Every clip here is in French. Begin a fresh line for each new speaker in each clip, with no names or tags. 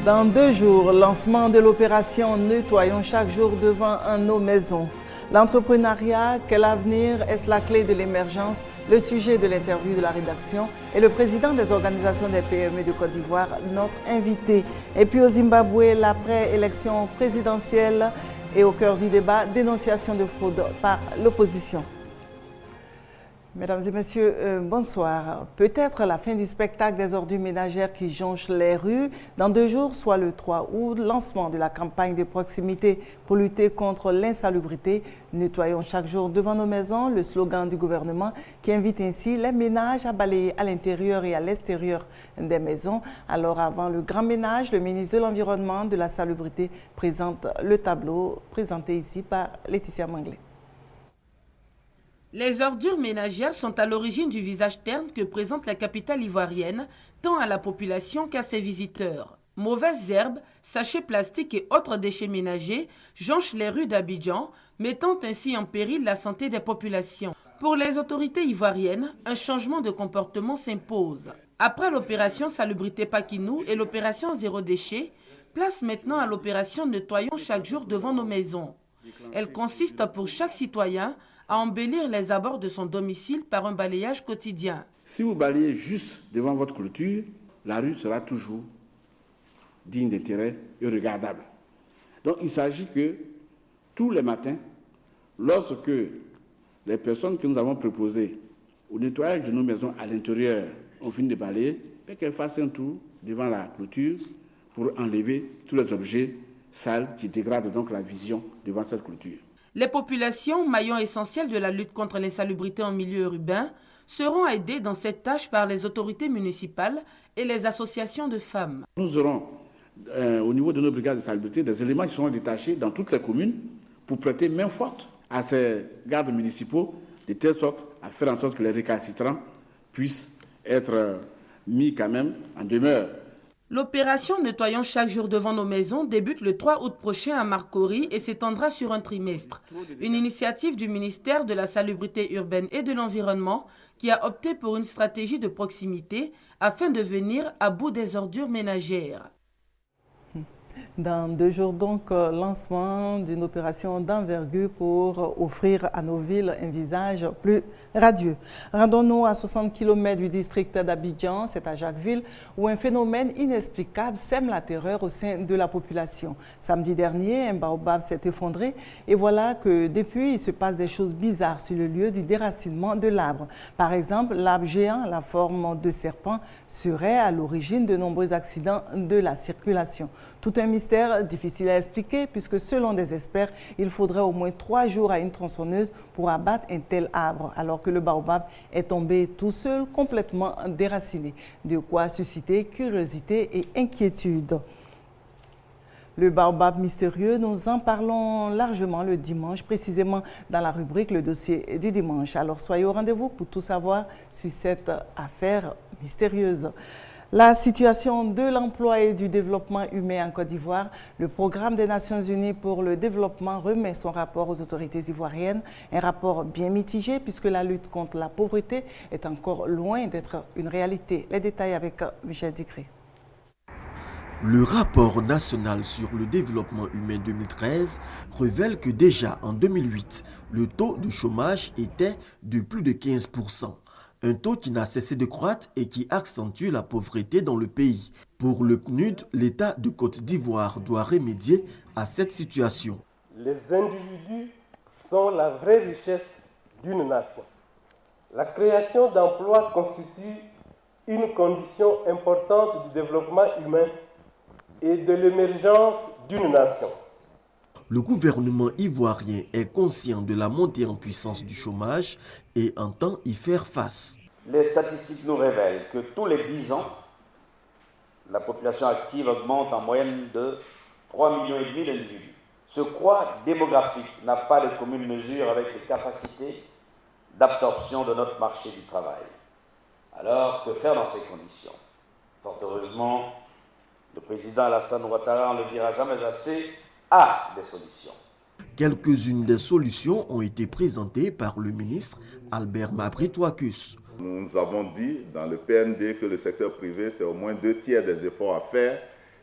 Dans 2 jours, lancement de l'opération Nettoyons chaque jour devant nos maisons. L'entrepreneuriat, quel avenir? Est-ce la clé de l'émergence? Le sujet de l'interview de la rédaction et le président des organisations des PME de Côte d'Ivoire, notre invité. Et puis au Zimbabwe, l'après-élection présidentielle et au cœur du débat, dénonciation de fraude par l'opposition. Mesdames et messieurs, bonsoir. Peut-être la fin du spectacle des ordures ménagères qui jonchent les rues. Dans 2 jours, soit le 3 août, lancement de la campagne de proximité pour lutter contre l'insalubrité. Nettoyons chaque jour devant nos maisons, le slogan du gouvernement qui invite ainsi les ménages à balayer à l'intérieur et à l'extérieur des maisons. Alors avant le grand ménage, le ministre de l'Environnement, de la Salubrité présente le tableau présenté ici par Laetitia Manglé.
Les ordures ménagères sont à l'origine du visage terne que présente la capitale ivoirienne, tant à la population qu'à ses visiteurs. Mauvaises herbes, sachets plastiques et autres déchets ménagers jonchent les rues d'Abidjan, mettant ainsi en péril la santé des populations. Pour les autorités ivoiriennes, un changement de comportement s'impose. Après l'opération Salubrité Pakinou et l'opération Zéro Déchet, place maintenant à l'opération Nettoyons chaque jour devant nos maisons. Elle consiste pour chaque citoyen à embellir les abords de son domicile par un balayage quotidien.
Si vous balayez juste devant votre clôture, la rue sera toujours digne d'intérêt et regardable. Donc il s'agit que tous les matins, lorsque les personnes que nous avons proposées au nettoyage de nos maisons à l'intérieur ont fini de balayer, qu'elles fassent un tour devant la clôture pour enlever tous les objets sales qui dégradent donc la vision devant cette clôture.
Les populations, maillons essentiels de la lutte contre l'insalubrité en milieu urbain, seront aidées dans cette tâche par les autorités municipales et les associations de femmes.
Nous aurons, au niveau de nos brigades de salubrité, des éléments qui seront détachés dans toutes les communes pour prêter main forte à ces gardes municipaux, de telle sorte à faire en sorte que les récalcitrants puissent être mis quand même en demeure.
L'opération Nettoyons chaque jour devant nos maisons débute le 3 août prochain à Marcory et s'étendra sur un trimestre. Une initiative du ministère de la Salubrité urbaine et de l'Environnement qui a opté pour une stratégie de proximité afin de venir à bout des ordures ménagères.
Dans 2 jours, donc, lancement d'une opération d'envergure pour offrir à nos villes un visage plus radieux. Rendons-nous à 60 km du district d'Abidjan, c'est à Jacquesville, où un phénomène inexplicable sème la terreur au sein de la population. Samedi dernier, un baobab s'est effondré et voilà que depuis, il se passe des choses bizarres sur le lieu du déracinement de l'arbre. Par exemple, l'arbre géant à la forme de serpent serait à l'origine de nombreux accidents de la circulation. Tout un mystère difficile à expliquer puisque selon des experts, il faudrait au moins 3 jours à une tronçonneuse pour abattre un tel arbre alors que le baobab est tombé tout seul, complètement déraciné. De quoi susciter curiosité et inquiétude. Le baobab mystérieux, nous en parlons largement le dimanche, précisément dans la rubrique Le dossier du dimanche. Alors soyez au rendez-vous pour tout savoir sur cette affaire mystérieuse. La situation de l'emploi et du développement humain en Côte d'Ivoire, le programme des Nations Unies pour le développement remet son rapport aux autorités ivoiriennes. Un rapport bien mitigé puisque la lutte contre la pauvreté est encore loin d'être une réalité. Les détails avec Michel Digré.
Le rapport national sur le développement humain 2013 révèle que déjà en 2008, le taux de chômage était de plus de 15%. Un taux qui n'a cessé de croître et qui accentue la pauvreté dans le pays. Pour le PNUD, l'État de Côte d'Ivoire doit remédier à cette situation.
Les individus sont la vraie richesse d'une nation. La création d'emplois constitue une condition importante du développement humain et de l'émergence d'une nation.
Le gouvernement ivoirien est conscient de la montée en puissance du chômage et entend y faire face.
Les statistiques nous révèlent que tous les 10 ans, la population active augmente en moyenne de 3,5 millions d'individus. Ce croît démographique n'a pas de commune mesure avec les capacités d'absorption de notre marché du travail. Alors, que faire dans ces conditions? Fort heureusement, le président Alassane Ouattara, on ne le dira jamais assez, a des solutions.
Quelques-unes des solutions ont été présentées par le ministre Albert Mabry-Touakus.
Nous avons dit dans le PND que le secteur privé, c'est au moins 2 tiers des efforts à faire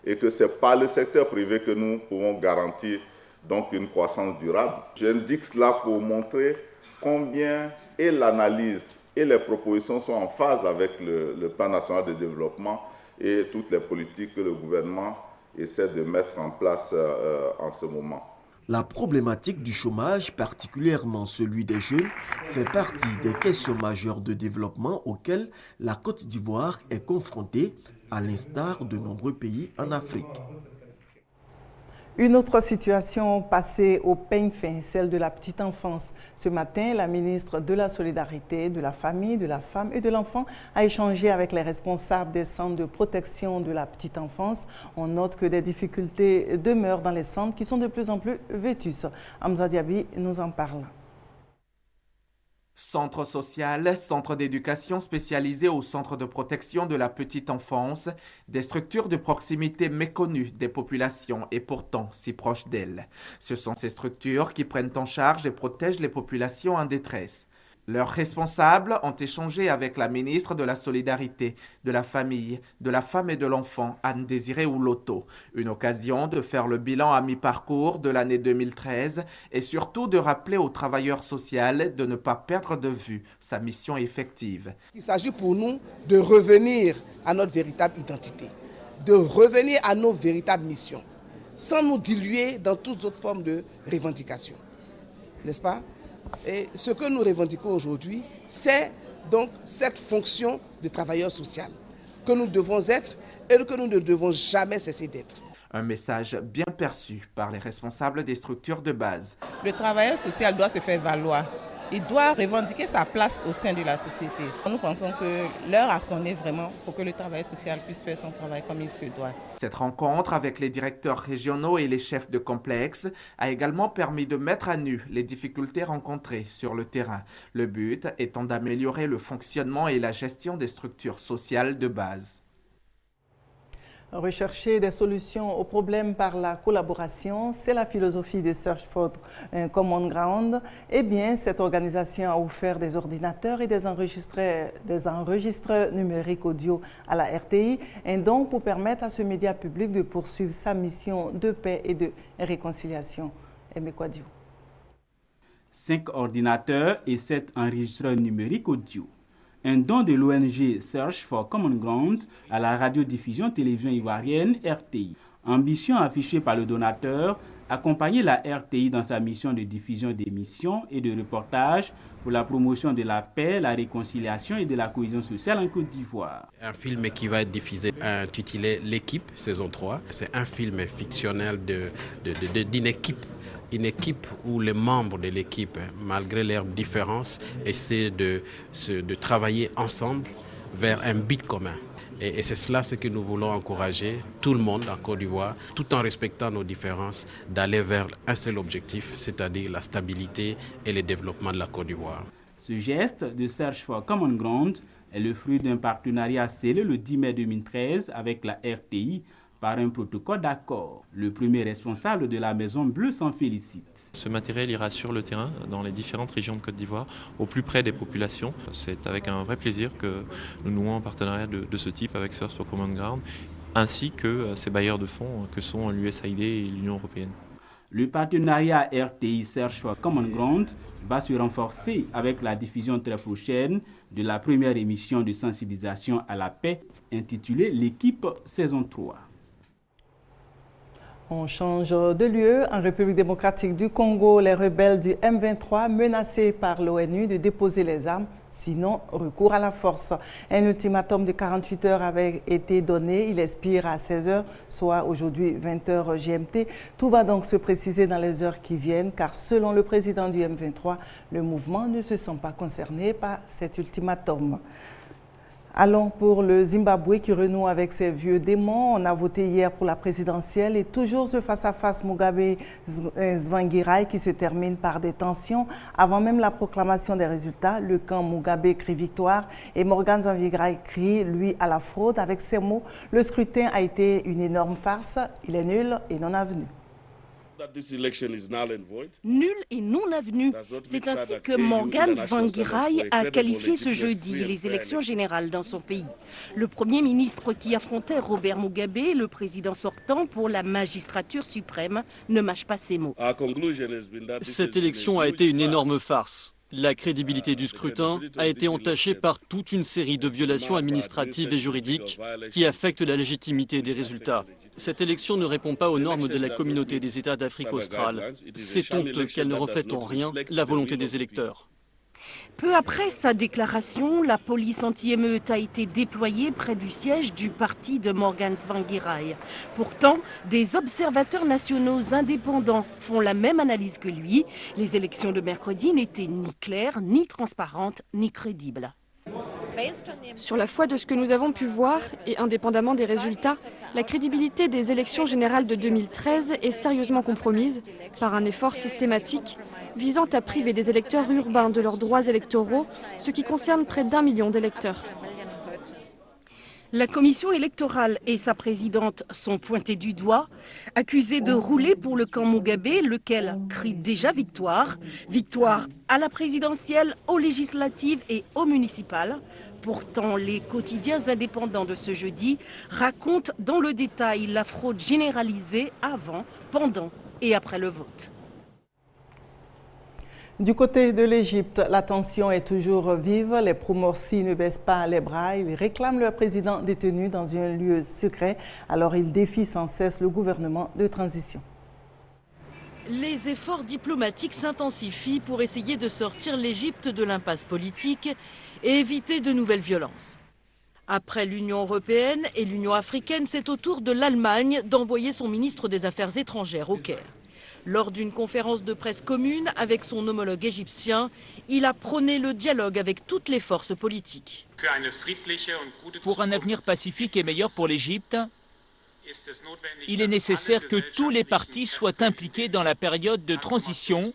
et que c'est par le secteur privé que nous pouvons garantir donc une croissance durable. J'indique cela pour montrer combien et l'analyse et les propositions sont en phase avec le plan national de développement et toutes les politiques que le gouvernement essaie de mettre en place en ce moment.
La problématique du chômage, particulièrement celui des jeunes, fait partie des questions majeures de développement auxquelles la Côte d'Ivoire est confrontée, à l'instar de nombreux pays en Afrique.
Une autre situation passée au peigne fin, celle de la petite enfance. Ce matin, la ministre de la Solidarité, de la Famille, de la Femme et de l'Enfant a échangé avec les responsables des centres de protection de la petite enfance. On note que des difficultés demeurent dans les centres qui sont de plus en plus vétustes. Hamza Diaby nous en parle.
Centre social, centre d'éducation spécialisé au centre de protection de la petite enfance, des structures de proximité méconnues des populations et pourtant si proches d'elles. Ce sont ces structures qui prennent en charge et protègent les populations en détresse. Leurs responsables ont échangé avec la ministre de la Solidarité, de la Famille, de la Femme et de l'Enfant, Anne-Désirée Ouloto. Une occasion de faire le bilan à mi-parcours de l'année 2013 et surtout de rappeler aux travailleurs sociaux de ne pas perdre de vue sa mission effective.
Il s'agit pour nous de revenir à notre véritable identité, de revenir à nos véritables missions, sans nous diluer dans toutes autres formes de revendications. N'est-ce pas ? Et ce que nous revendiquons aujourd'hui, c'est donc cette fonction de travailleur social que nous devons être et que nous ne devons jamais cesser d'être.
Un message bien perçu par les responsables des structures de base.
Le travailleur social doit se faire valoir. Il doit revendiquer sa place au sein de la société. Nous pensons que l'heure a sonné vraiment pour que le travail social puisse faire son travail comme il se doit.
Cette rencontre avec les directeurs régionaux et les chefs de complexe a également permis de mettre à nu les difficultés rencontrées sur le terrain. Le but étant d'améliorer le fonctionnement et la gestion des structures sociales de base.
Rechercher des solutions aux problèmes par la collaboration, c'est la philosophie de Search for Common Ground. Eh bien, cette organisation a offert des ordinateurs et des enregistreurs numériques audio à la RTI, un don pour permettre à ce média public de poursuivre sa mission de paix et de réconciliation. Aimé Kouadio.
5 ordinateurs et 7 enregistreurs numériques audio. Un don de l'ONG Search for Common Ground à la radiodiffusion télévision ivoirienne RTI. Ambition affichée par le donateur, accompagner la RTI dans sa mission de diffusion d'émissions et de reportages pour la promotion de la paix, la réconciliation et de la cohésion sociale en Côte d'Ivoire.
Un film qui va être diffusé intitulé L'équipe, saison 3. C'est un film fictionnel d'une équipe. Une équipe où les membres de l'équipe, malgré leurs différences, essaient de travailler ensemble vers un but commun. Et c'est cela ce que nous voulons encourager tout le monde en Côte d'Ivoire, tout en respectant nos différences, d'aller vers un seul objectif, c'est-à-dire la stabilité et le développement de la Côte d'Ivoire.
Ce geste de Search for Common Ground est le fruit d'un partenariat scellé le 10 mai 2013 avec la RTI, par un protocole d'accord. Le premier responsable de la Maison Bleue s'en félicite.
Ce matériel ira sur le terrain, dans les différentes régions de Côte d'Ivoire, au plus près des populations. C'est avec un vrai plaisir que nous nouons un partenariat de ce type avec Search for Common Ground, ainsi que ces bailleurs de fonds que sont l'USAID et l'Union européenne.
Le partenariat RTI Search for Common Ground va se renforcer avec la diffusion très prochaine de la première émission de sensibilisation à la paix intitulée L'équipe saison 3.
On change de lieu. En République démocratique du Congo, les rebelles du M23 menacés par l'ONU de déposer les armes, sinon recours à la force. Un ultimatum de 48 heures avait été donné. Il expire à 16 h, soit aujourd'hui 20 h GMT. Tout va donc se préciser dans les heures qui viennent, car selon le président du M23, le mouvement ne se sent pas concerné par cet ultimatum. Allons pour le Zimbabwe qui renoue avec ses vieux démons. On a voté hier pour la présidentielle et toujours ce face-à-face Mugabe-Tsvangirai qui se termine par des tensions. Avant même la proclamation des résultats, le camp Mugabe crie victoire et Morgan Tsvangirai crie, lui, à la fraude. Avec ces mots, le scrutin a été une énorme farce. Il est nul et non avenu.
Nul et non avenu. C'est ainsi que Morgan Tsvangirai a qualifié ce jeudi les élections générales dans son pays. Le Premier ministre qui affrontait Robert Mugabe, le président sortant pour la magistrature suprême, ne mâche pas ses mots.
Cette élection a été une énorme farce. La crédibilité du scrutin a été entachée par toute une série de violations administratives et juridiques qui affectent la légitimité des résultats. Cette élection ne répond pas aux normes de la communauté des États d'Afrique australe. C'est honteux qu'elle ne reflète en rien la volonté des électeurs.
Peu après sa déclaration, la police anti-émeute a été déployée près du siège du parti de Morgan Tsvangirai. Pourtant, des observateurs nationaux indépendants font la même analyse que lui. Les élections de mercredi n'étaient ni claires, ni transparentes, ni crédibles.
Sur la foi de ce que nous avons pu voir, et indépendamment des résultats, la crédibilité des élections générales de 2013 est sérieusement compromise par un effort systématique visant à priver des électeurs urbains de leurs droits électoraux, ce qui concerne près d'1 million d'électeurs.
La commission électorale et sa présidente sont pointées du doigt, accusées de rouler pour le camp Mugabe, lequel crie déjà victoire. Victoire à la présidentielle, aux législatives et aux municipales. Pourtant, les quotidiens indépendants de ce jeudi racontent dans le détail la fraude généralisée avant, pendant et après le vote.
Du côté de l'Égypte, la tension est toujours vive. Les pro-Morsi ne baissent pas les bras. Ils réclament leur président détenu dans un lieu secret. Alors ils défient sans cesse le gouvernement de transition.
Les efforts diplomatiques s'intensifient pour essayer de sortir l'Égypte de l'impasse politique et éviter de nouvelles violences. Après l'Union européenne et l'Union africaine, c'est au tour de l'Allemagne d'envoyer son ministre des Affaires étrangères au Caire. Lors d'une conférence de presse commune avec son homologue égyptien, il a prôné le dialogue avec toutes les forces politiques.
Pour un avenir pacifique et meilleur pour l'Égypte, il est nécessaire que tous les partis soient impliqués dans la période de transition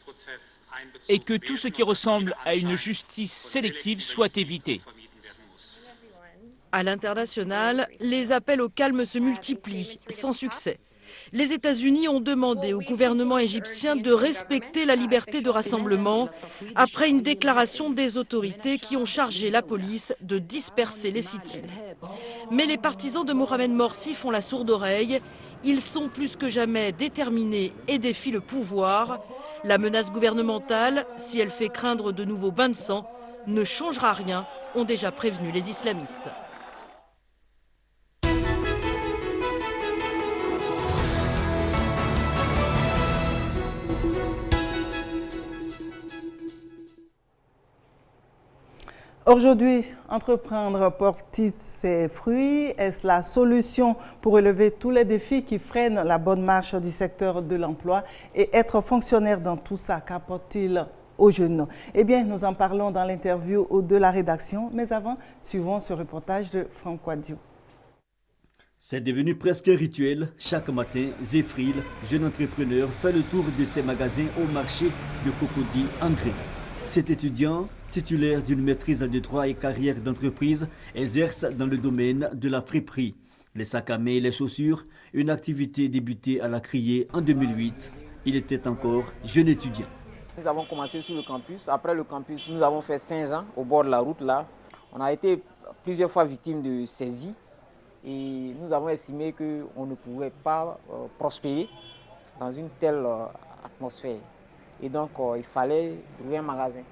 et que tout ce qui ressemble à une justice sélective soit évité.
À l'international, les appels au calme se multiplient, sans succès. Les États-Unis ont demandé au gouvernement égyptien de respecter la liberté de rassemblement après une déclaration des autorités qui ont chargé la police de disperser les sit-ins. Mais les partisans de Mohamed Morsi font la sourde oreille. Ils sont plus que jamais déterminés et défient le pouvoir. La menace gouvernementale, si elle fait craindre de nouveaux bains de sang, ne changera rien, ont déjà prévenu les islamistes.
Aujourd'hui, entreprendre porte-t-il ses fruits? Est-ce la solution pour relever tous les défis qui freinent la bonne marche du secteur de l'emploi? Et être fonctionnaire dans tout ça, qu'apporte-t-il aux jeunes? Eh bien, nous en parlons dans l'interview de la rédaction. Mais avant, suivons ce reportage de Franck Quadio.
C'est devenu presque rituel. Chaque matin, Zéphryl, jeune entrepreneur, fait le tour de ses magasins au marché de Cocody en Grès. Cet étudiant, titulaire d'une maîtrise de droit et carrière d'entreprise, exerce dans le domaine de la friperie. Les sacs à main et les chaussures, une activité débutée à la Criée en 2008. Il était encore jeune étudiant.
Nous avons commencé sur le campus. Après le campus, nous avons fait 5 ans au bord de la route. Là. On a été plusieurs fois victimes de saisies et nous avons estimé qu'on ne pouvait pas prospérer dans une telle atmosphère. Et donc, il fallait trouver un magasin.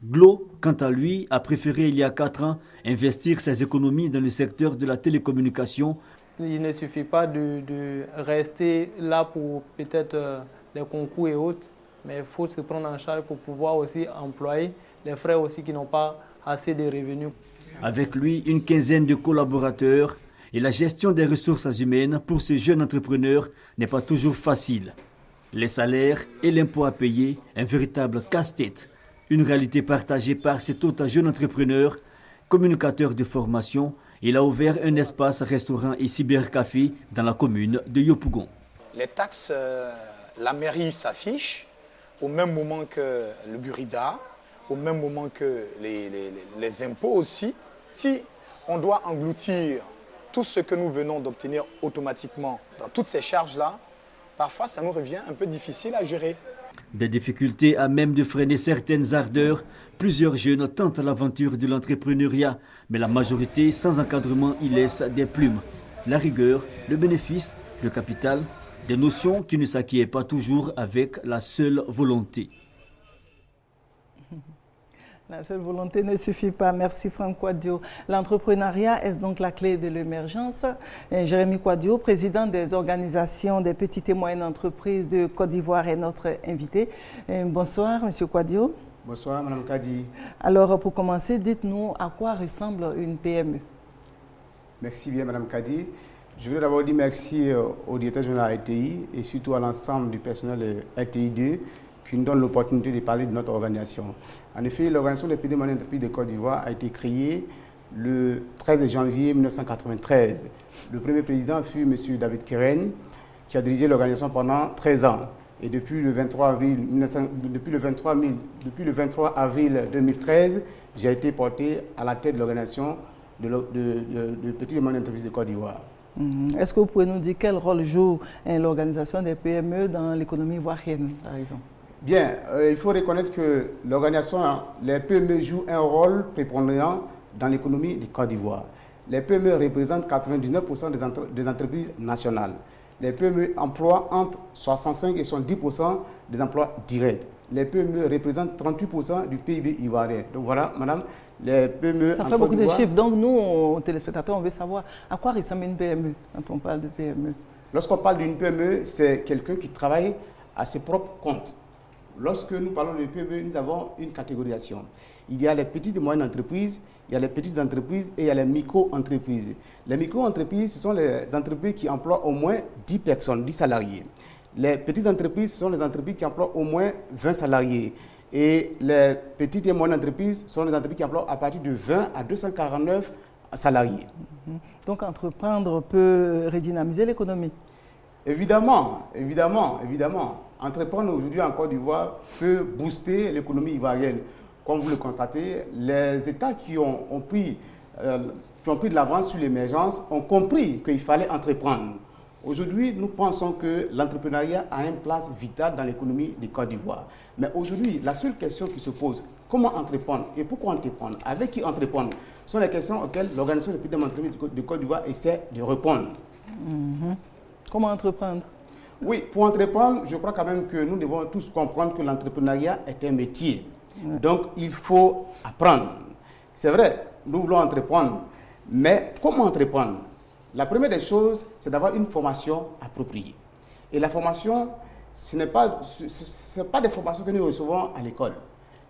Glo, quant à lui, a préféré il y a 4 ans investir ses économies dans le secteur de la télécommunication.
Il ne suffit pas de rester là pour peut-être les concours et autres, mais il faut se prendre en charge pour pouvoir aussi employer les frères aussi qui n'ont pas assez de revenus.
Avec lui, une quinzaine de collaborateurs et la gestion des ressources humaines pour ce jeune entrepreneur n'est pas toujours facile. Les salaires et l'impôt à payer, un véritable casse-tête. Une réalité partagée par cet autre jeune entrepreneur, communicateur de formation. Il a ouvert un espace restaurant et cybercafé dans la commune de Yopougon.
Les taxes, la mairie s'affiche au même moment que le Burida, au même moment que les impôts aussi. Si on doit engloutir tout ce que nous venons d'obtenir automatiquement dans toutes ces charges-là, parfois ça nous revient un peu difficile à gérer.
Des difficultés à même de freiner certaines ardeurs. Plusieurs jeunes tentent l'aventure de l'entrepreneuriat, mais la majorité, sans encadrement, y laisse des plumes. La rigueur, le bénéfice, le capital, des notions qui ne s'acquièrent pas toujours avec la seule volonté.
La seule volonté ne suffit pas. Merci Franck Kouadio. L'entrepreneuriat est donc la clé de l'émergence. Jérémy Kouadio, président des organisations des petites et moyennes entreprises de Côte d'Ivoire, est notre invité. Bonsoir Monsieur Kouadio.
Bonsoir Madame Kadi.
Alors pour commencer, dites-nous à quoi ressemble une PME.
Merci bien Madame Kadi. Je voudrais d'abord dire merci au directeur général RTI et surtout à l'ensemble du personnel de RTI 2 qui nous donne l'opportunité de parler de notre organisation. En effet, l'organisation des petites et moyennes entreprises de Côte d'Ivoire a été créée le 13 janvier 1993. Le premier président fut M. David Keren, qui a dirigé l'organisation pendant 13 ans. Et depuis le 23 avril 2013, j'ai été porté à la tête de l'organisation de petites et moyennes entreprises de Côte d'Ivoire.
Est-ce que vous pouvez nous dire quel rôle joue l'organisation des PME dans l'économie ivoirienne, par exemple?
Bien, il faut reconnaître que l'organisation, les PME jouent un rôle prépondérant dans l'économie de Côte d'Ivoire. Les PME représentent 99% des entreprises nationales. Les PME emploient entre 65 et 70% des emplois directs. Les PME représentent 38% du PIB ivoirien. Donc voilà, madame, les PME...
Ça fait beaucoup de chiffres. Donc nous, téléspectateurs, on veut savoir à quoi ressemble une PME quand on parle de PME.
Lorsqu'on parle d'une PME, c'est quelqu'un qui travaille à ses propres comptes. Lorsque nous parlons de PME, nous avons une catégorisation. Il y a les petites et moyennes entreprises, il y a les petites entreprises et il y a les micro-entreprises. Les micro-entreprises, ce sont les entreprises qui emploient au moins 10 personnes, 10 salariés. Les petites entreprises, ce sont les entreprises qui emploient au moins 20 salariés. Et les petites et moyennes entreprises sont les entreprises qui emploient à partir de 20 à 249 salariés.
Donc entreprendre peut redynamiser l'économie?
Évidemment, évidemment, évidemment. Entreprendre aujourd'hui en Côte d'Ivoire peut booster l'économie ivoirienne. Comme vous le constatez, les États qui ont pris de l'avance sur l'émergence ont compris qu'il fallait entreprendre. Aujourd'hui, nous pensons que l'entrepreneuriat a une place vitale dans l'économie de Côte d'Ivoire. Mais aujourd'hui, la seule question qui se pose, comment entreprendre et pourquoi entreprendre, avec qui entreprendre, sont les questions auxquelles l'organisation des petites entreprises de Côte d'Ivoire essaie de répondre.
Comment entreprendre?
Oui, pour entreprendre, je crois quand même que nous devons tous comprendre que l'entrepreneuriat est un métier. Donc, il faut apprendre. C'est vrai, nous voulons entreprendre, mais comment entreprendre? La première des choses, c'est d'avoir une formation appropriée. Et la formation, ce n'est pas des formations que nous recevons à l'école.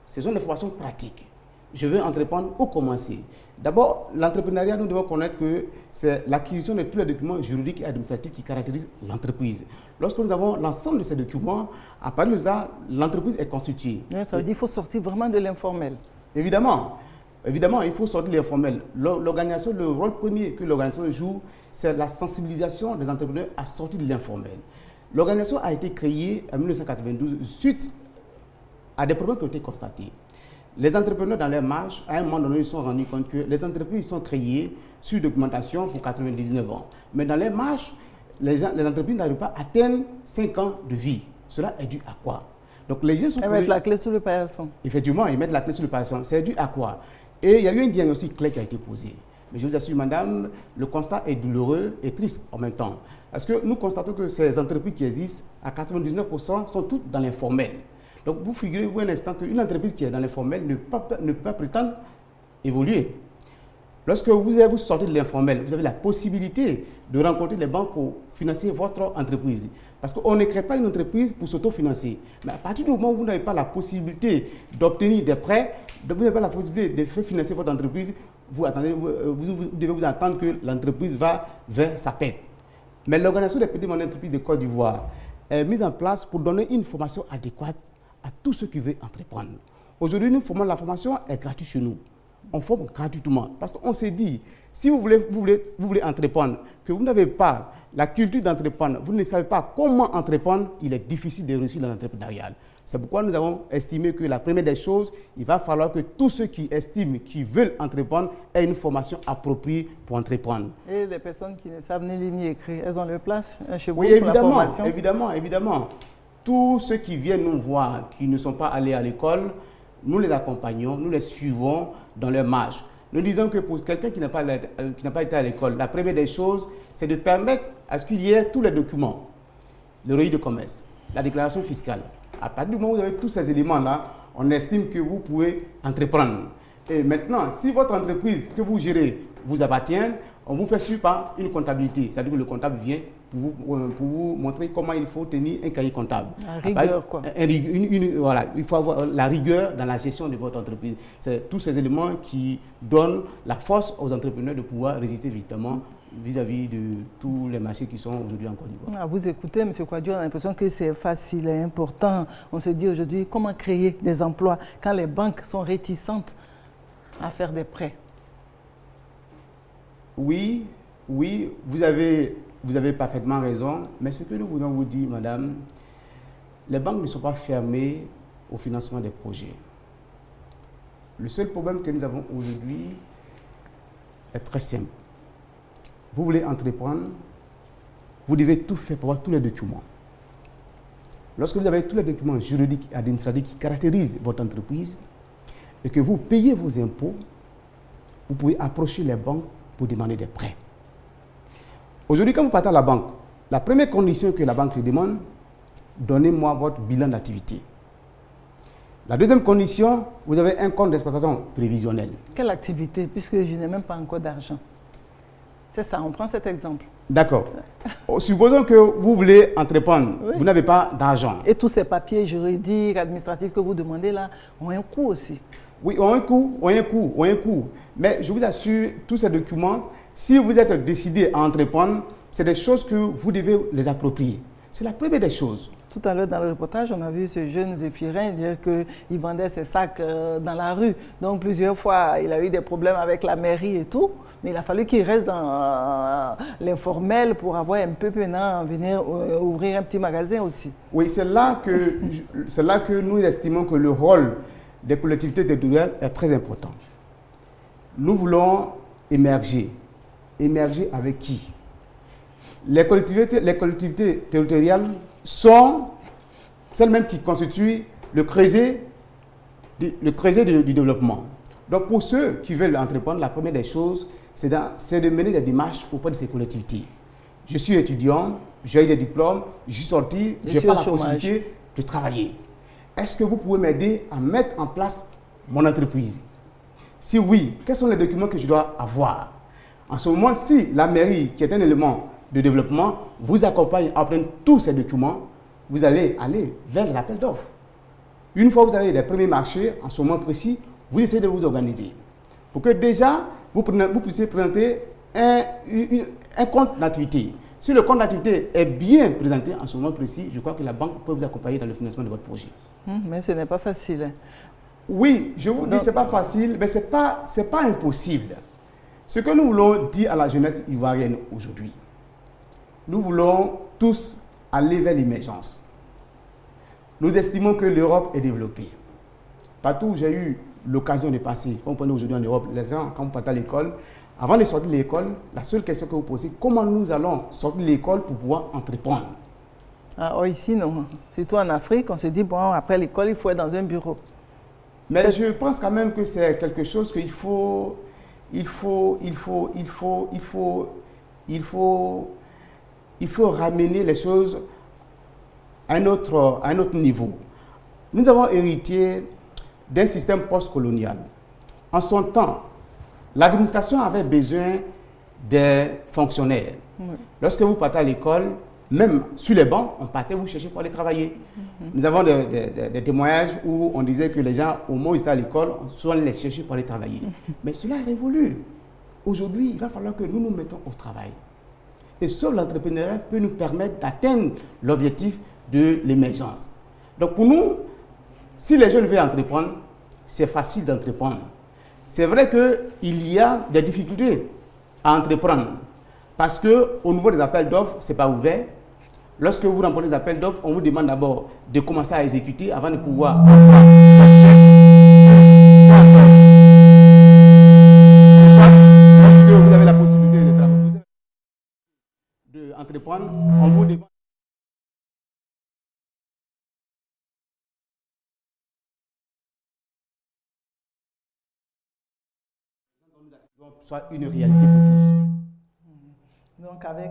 Ce sont des formations pratiques. Je veux entreprendre, où commencer? D'abord, l'entrepreneuriat, nous devons connaître que c'est l'acquisition de tous les documents juridiques et administratifs qui caractérisent l'entreprise. Lorsque nous avons l'ensemble de ces documents, à partir de cela, l'entreprise est constituée.
Ça veut dire qu'il faut sortir vraiment de l'informel.
Évidemment. Évidemment, il faut sortir de l'informel. L'organisation, le rôle premier que l'organisation joue, c'est la sensibilisation des entrepreneurs à sortir de l'informel. L'organisation a été créée en 1992 suite à des problèmes qui ont été constatés. Les entrepreneurs dans les marches, à un moment donné, ils se sont rendus compte que les entreprises sont créées sur documentation pour 99 ans. Mais dans les marches, les entreprises n'arrivent pas à atteindre 5 ans de vie. Cela est dû à quoi? Donc les gens sont...
Ils mettent la clé sur le paillasson.
Effectivement, ils mettent la clé sur le paillasson. C'est dû à quoi? Et il y a eu un diagnostic clé qui a été posé. Mais je vous assure, madame, le constat est douloureux et triste en même temps. Parce que nous constatons que ces entreprises qui existent, à 99%, sont toutes dans l'informel. Donc vous figurez-vous un instant qu'une entreprise qui est dans l'informel ne peut pas prétendre évoluer. Lorsque vous sortez de l'informel, vous avez la possibilité de rencontrer les banques pour financer votre entreprise. Parce qu'on ne crée pas une entreprise pour s'autofinancer. Mais à partir du moment où vous n'avez pas la possibilité d'obtenir des prêts, vous n'avez pas la possibilité de faire financer votre entreprise, vous devez vous attendre que l'entreprise va vers sa perte. Mais l'organisation des petites moyennes entreprises de Côte d'Ivoire est mise en place pour donner une formation adéquate à tous ceux qui veulent entreprendre. Aujourd'hui, la formation est gratuite chez nous. On forme gratuitement. Parce qu'on s'est dit, si vous voulez entreprendre, que vous n'avez pas la culture d'entreprendre, vous ne savez pas comment entreprendre, il est difficile de réussir dans l'entrepreneuriat. C'est pourquoi nous avons estimé que la première des choses, il va falloir que tous ceux qui estiment, qui veulent entreprendre, aient une formation appropriée pour entreprendre.
Et les personnes qui ne savent ni lire ni écrire, elles ont leur place chez vous
pour
la formation?
Évidemment. Tous ceux qui viennent nous voir, qui ne sont pas allés à l'école, nous les accompagnons, nous les suivons dans leur marche. Nous disons que pour quelqu'un qui n'a pas été à l'école, la première des choses, c'est de permettre à ce qu'il y ait tous les documents. Le registre de commerce, la déclaration fiscale. À partir du moment où vous avez tous ces éléments-là, on estime que vous pouvez entreprendre. Et maintenant, si votre entreprise que vous gérez vous appartient, on vous fait suivre par une comptabilité. C'est-à-dire que le comptable vient pour vous montrer comment il faut tenir un cahier comptable.
La rigueur, quoi.
Voilà, il faut avoir la rigueur dans la gestion de votre entreprise. C'est tous ces éléments qui donnent la force aux entrepreneurs de pouvoir résister véritablement vis-à-vis de tous les marchés qui sont aujourd'hui en Côte d'Ivoire.
Vous écoutez, M. Kouadio, on a l'impression que c'est facile et important. On se dit aujourd'hui comment créer des emplois quand les banques sont réticentes à faire des prêts.
Oui, vous avez parfaitement raison, mais ce que nous voulons vous dire, madame, les banques ne sont pas fermées au financement des projets. Le seul problème que nous avons aujourd'hui est très simple. Vous voulez entreprendre, vous devez tout faire pour avoir tous les documents. Lorsque vous avez tous les documents juridiques et administratifs qui caractérisent votre entreprise et que vous payez vos impôts, vous pouvez approcher les banques pour demander des prêts. Aujourd'hui, quand vous partez à la banque, la première condition que la banque te demande, donnez-moi votre bilan d'activité. La deuxième condition, vous avez un compte d'exploitation prévisionnel.
Quelle activité, puisque je n'ai même pas encore d'argent? C'est ça, on prend cet exemple.
D'accord. Supposons que vous voulez entreprendre, vous n'avez pas d'argent.
Et tous ces papiers juridiques, administratifs que vous demandez là, ont un coût aussi.
Oui, ont un coût. Mais je vous assure, tous ces documents, si vous êtes décidé à entreprendre, c'est des choses que vous devez les approprier. C'est la première des choses.
Tout à l'heure, dans le reportage, on a vu ce jeune Zéphirin dire qu'il vendait ses sacs dans la rue. Donc, plusieurs fois, il a eu des problèmes avec la mairie et tout. Mais il a fallu qu'il reste dans l'informel pour avoir un peu maintenant venir ouvrir un petit magasin aussi.
Oui, c'est là que nous estimons que le rôle des collectivités territoriales est très important. Nous voulons émerger. Émerger avec qui? Les collectivités territoriales sont celles-mêmes qui constituent le creuset du développement. Donc pour ceux qui veulent entreprendre, la première des choses, c'est de mener des démarches auprès de ces collectivités. Je suis étudiant, j'ai eu des diplômes, je suis sorti, je n'ai pas la possibilité de travailler. Est-ce que vous pouvez m'aider à mettre en place mon entreprise? Si oui, quels sont les documents que je dois avoir? En ce moment, si la mairie, qui est un élément de développement, vous accompagne à prendre tous ces documents, vous allez aller vers les appels d'offres. Une fois que vous avez les premiers marchés, en ce moment précis, vous essayez de vous organiser. Pour que déjà, vous puissiez présenter un compte d'activité. Si le compte d'activité est bien présenté en ce moment précis, je crois que la banque peut vous accompagner dans le financement de votre projet.
Mais ce n'est pas facile.
Oui, je vous dis que ce n'est pas facile, mais ce n'est pas impossible. Ce que nous voulons dire à la jeunesse ivoirienne aujourd'hui, nous voulons tous aller vers l'émergence. Nous estimons que l'Europe est développée. Partout où j'ai eu l'occasion de passer, comme on est aujourd'hui en Europe, les gens, quand vous partez à l'école, avant de sortir de l'école, la seule question que vous posez, comment nous allons sortir de l'école pour pouvoir entreprendre?
Ici, non. Surtout en Afrique, on se dit, bon, après l'école, il faut être dans un bureau.
Mais je pense quand même que c'est quelque chose qu'il faut ramener les choses à un autre niveau. Nous avons hérité d'un système post-colonial. En son temps, l'administration avait besoin des fonctionnaires. Oui. Lorsque vous partez à l'école, même sur les bancs, on partait vous chercher pour aller travailler. Nous avons des témoignages où on disait que les gens, au moment où ils étaient à l'école, on soit les chercher pour aller travailler. Mais cela est révolu. Aujourd'hui, il va falloir que nous nous mettons au travail. Et seul l'entrepreneuriat peut nous permettre d'atteindre l'objectif de l'émergence. Donc pour nous, si les jeunes veulent entreprendre, c'est facile d'entreprendre. C'est vrai qu'il y a des difficultés à entreprendre parce qu'au niveau des appels d'offres, ce n'est pas ouvert. Lorsque vous remportez les appels d'offres, on vous demande d'abord de commencer à exécuter avant de pouvoir avoir votre chèque. Soit, lorsque vous avez la possibilité de travailler, d'entreprendre, on vous demande soit une réalité pour tous.
Donc avec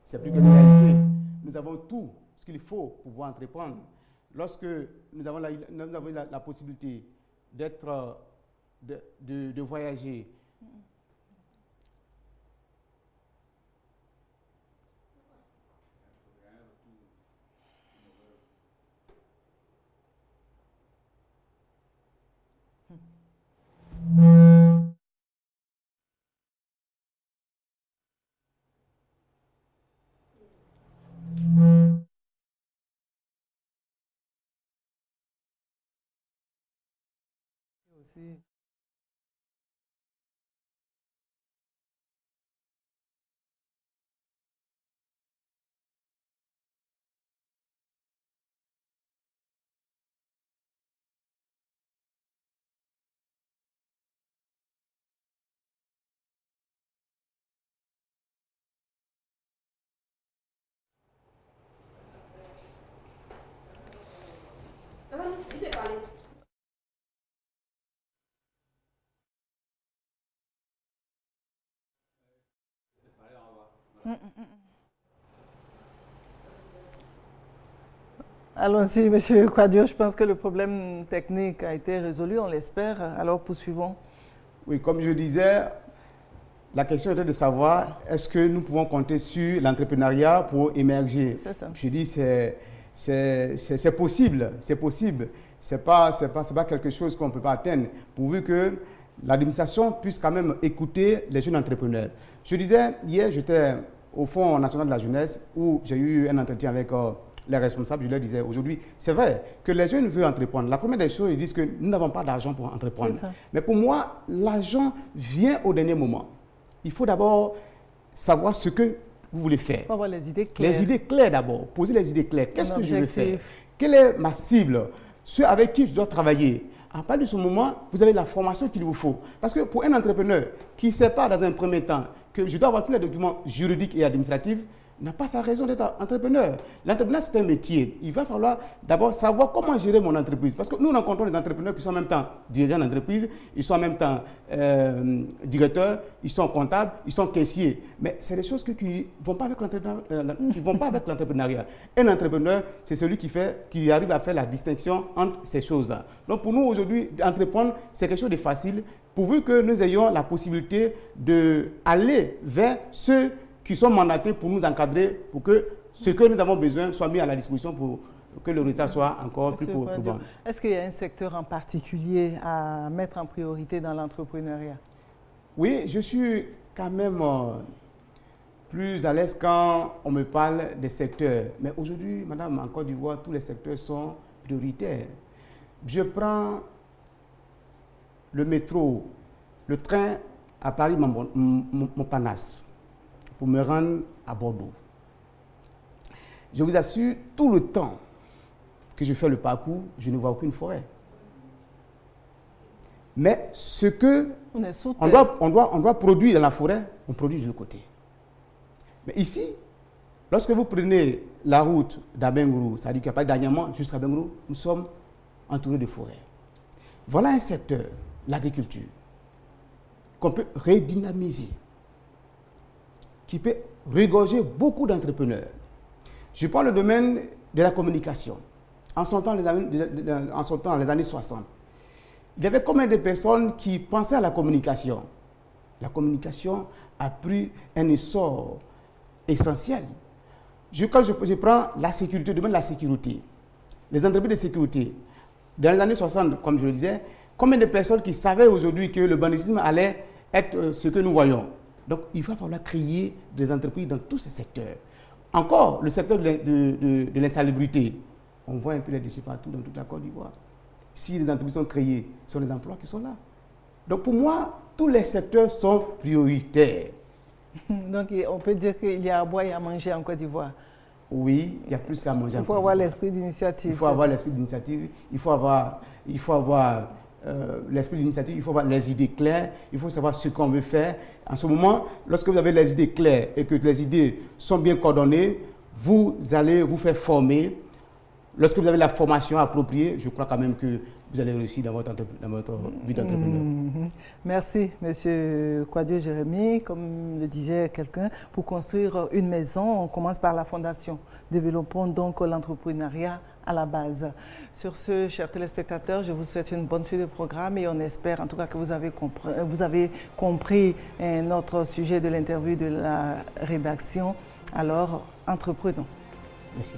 c'est plus que une réalité. Nous avons tout ce qu'il faut pour pouvoir entreprendre. Lorsque nous avons la possibilité d'être, de voyager,
aussi. Allons-y, M. Quadio, je pense que le problème technique a été résolu, on l'espère. Alors poursuivons.
Oui, comme je disais, la question était de savoir est-ce que nous pouvons compter sur l'entrepreneuriat pour émerger.
C'est ça.
Je dis c'est possible, c'est possible. C'est pas quelque chose qu'on ne peut pas atteindre, pourvu que l'administration puisse quand même écouter les jeunes entrepreneurs. Je disais, hier, j'étais au Fonds national de la jeunesse où j'ai eu un entretien avec les responsables. Je leur disais aujourd'hui, c'est vrai que les jeunes veulent entreprendre. La première des choses, ils disent que nous n'avons pas d'argent pour entreprendre. Mais pour moi, l'argent vient au dernier moment. Il faut d'abord savoir ce que vous voulez faire.
Il faut avoir les idées claires.
Les idées claires d'abord. Poser les idées claires. Qu'est-ce que je veux faire? Quelle est ma cible? Ceux avec qui je dois travailler. À partir de ce moment, vous avez la formation qu'il vous faut. Parce que pour un entrepreneur qui ne sait pas dans un premier temps que je dois avoir tous les documents juridiques et administratifs, n'a pas sa raison d'être entrepreneur. L'entrepreneuriat, c'est un métier. Il va falloir d'abord savoir comment gérer mon entreprise. Parce que nous rencontrons des entrepreneurs qui sont en même temps dirigeants d'entreprise, ils sont en même temps directeurs, ils sont comptables, ils sont caissiers. Mais c'est des choses qui ne vont pas avec l'entrepreneuriat. Un entrepreneur, c'est celui qui arrive à faire la distinction entre ces choses-là. Donc pour nous, aujourd'hui, entreprendre, c'est quelque chose de facile, pourvu que nous ayons la possibilité d'aller vers ceux qui sont mandatés pour nous encadrer, pour que ce que nous avons besoin soit mis à la disposition pour que le résultat soit encore plus probant.
Est-ce qu'il y a un secteur en particulier à mettre en priorité dans l'entrepreneuriat?
Oui, je suis quand même plus à l'aise quand on me parle des secteurs. Mais aujourd'hui, madame, en Côte d'Ivoire, tous les secteurs sont prioritaires. Je prends le métro, le train à Paris-Montparnasse pour me rendre à Bordeaux. Je vous assure, tout le temps que je fais le parcours, je ne vois aucune forêt. Mais ce que on doit produire dans la forêt, on produit de l'autre côté. Mais ici, lorsque vous prenez la route d'Abengourou, c'est-à-dire qu'il n'y a pas dernièrement jusqu'à Abengourou, nous sommes entourés de forêts. Voilà un secteur, l'agriculture, qu'on peut redynamiser, qui peut regorger beaucoup d'entrepreneurs. Je prends le domaine de la communication. En son temps, les années 60, il y avait combien de personnes qui pensaient à la communication? La communication a pris un essor essentiel. Quand je prends la sécurité, le domaine de la sécurité, les entreprises de sécurité, dans les années 60, comme je le disais, combien de personnes qui savaient aujourd'hui que le banditisme allait être ce que nous voyons? Donc, il va falloir créer des entreprises dans tous ces secteurs. Encore, le secteur de l'insalubrité, on voit un peu les déchets partout dans toute la Côte d'Ivoire. Si les entreprises sont créées, ce sont les emplois qui sont là. Donc pour moi, tous les secteurs sont prioritaires.
Donc on peut dire qu'il y a à boire et à manger en Côte d'Ivoire.
Oui, il y a plus qu'à manger.
Il faut avoir l'esprit d'initiative.
Il faut avoir l'esprit d'initiative, il faut avoir l'esprit d'initiative, il faut avoir les idées claires, il faut savoir ce qu'on veut faire. En ce moment, lorsque vous avez les idées claires et que les idées sont bien coordonnées, vous allez vous faire former. Lorsque vous avez la formation appropriée, je crois quand même que vous allez réussir dans votre vie d'entrepreneur.
Merci, M. Kouadio Jérémy. Comme le disait quelqu'un, pour construire une maison, on commence par la fondation. Développons donc l'entrepreneuriat à la base. Sur ce, chers téléspectateurs, je vous souhaite une bonne suite de programme et on espère en tout cas que vous avez compris notre sujet de l'interview de la rédaction. Alors, entreprenons.
Merci.